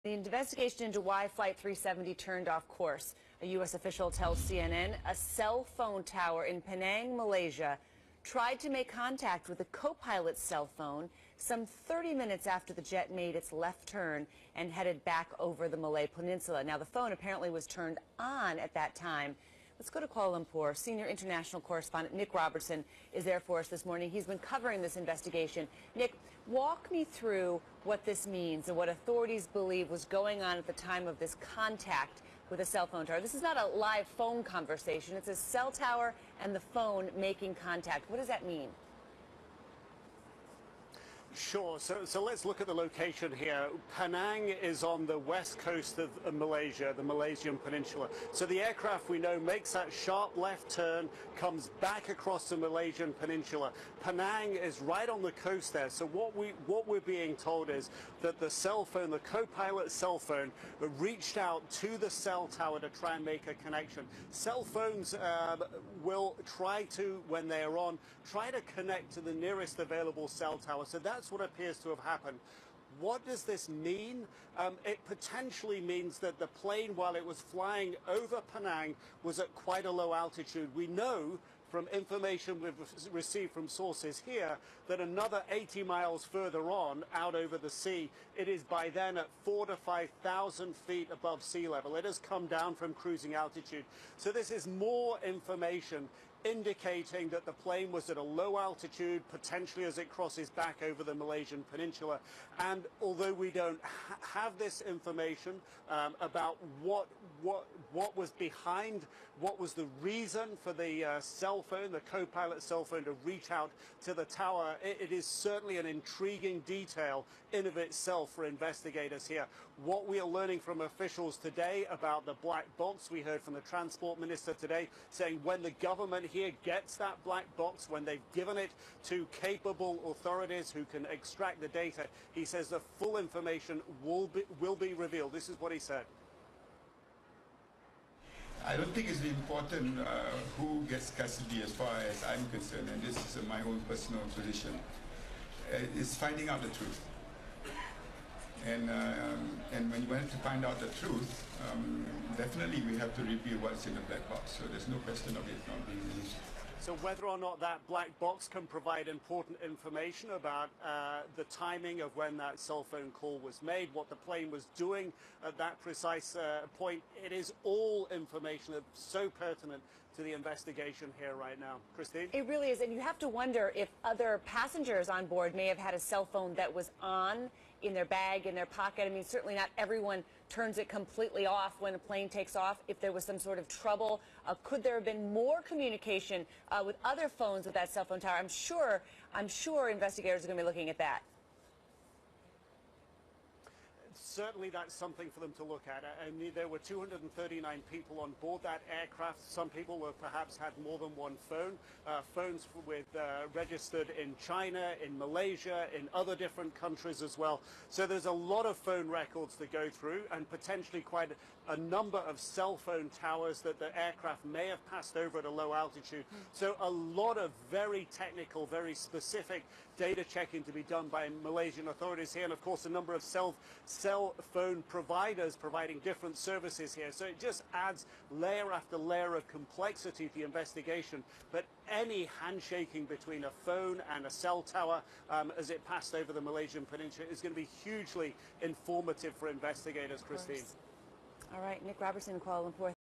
The investigation into why Flight 370 turned off course. A U.S. official tells CNN a cell phone tower in Penang, Malaysia, tried to make contact with a co-pilot's cell phone some 30 minutes after the jet made its left turn and headed back over the Malay Peninsula. Now, the phone apparently was turned on at that time. Let's go to Kuala Lumpur. Senior international correspondent Nick Robertson is there for us this morning. He's been covering this investigation. Nick, walk me through what this means and what authorities believe was going on at the time of this contact with a cell phone tower. This is not a live phone conversation. It's a cell tower and the phone making contact. What does that mean? Sure. So let's look at the location here. Penang is on the west coast of Malaysia, the Malaysian peninsula. So the aircraft, we know, makes that sharp left turn, comes back across the Malaysian peninsula. Penang is right on the coast there. So what we're being told is that the cell phone, the co-pilot cell phone, reached out to the cell tower to try and make a connection. Cell phones will try to, when they are on, try to connect to the nearest available cell tower. So that's what appears to have happened. What does this mean? It potentially means that the plane, while it was flying over Penang, was at quite a low altitude. We know from information we've received from sources here that another 80 miles further on, out over the sea, it is by then at 4,000 to 5,000 feet above sea level. It has come down from cruising altitude. So this is more information indicating that the plane was at a low altitude, potentially as it crosses back over the Malaysian peninsula. And although we don't have this information about what was behind, what was the reason for the cell phone, the co-pilot cell phone, to reach out to the tower, it is certainly an intriguing detail in of itself for investigators here. What we are learning from officials today about the black box, we heard from the Transport Minister today saying when the government here gets that black box, when they've given it to capable authorities who can extract the data, he says the full information will be revealed. This is what he said. I don't think it's important who gets custody as far as I'm concerned, and this is my own personal position. It's finding out the truth. And when you want to find out the truth, definitely we have to reveal what's in the black box. So there's no question of it not being released. So whether or not that black box can provide important information about the timing of when that cell phone call was made, what the plane was doing at that precise point, it is all information that's so pertinent to the investigation here right now. Christine? It really is, and you have to wonder if other passengers on board may have had a cell phone that was on in their bag, in their pocket. I mean, certainly not everyone turns it completely off when a plane takes off. If there was some sort of trouble, could there have been more communication with other phones with that cell phone tower? I'm sure investigators are going to be looking at that. Certainly that's something for them to look at. I mean, there were 239 people on board that aircraft. Some people were perhaps had more than one phone. Phones with registered in China, in Malaysia, in other different countries as well. So there's a lot of phone records to go through, and potentially quite a number of cell phone towers that the aircraft may have passed over at a low altitude. So a lot of very technical, very specific data checking to be done by Malaysian authorities here, and of course a number of cell phone providers providing different services here. So it just adds layer after layer of complexity to the investigation. But any handshaking between a phone and a cell tower as it passed over the Malaysian peninsula is going to be hugely informative for investigators, Christine. All right, Nick Robertson in Kuala Lumpur.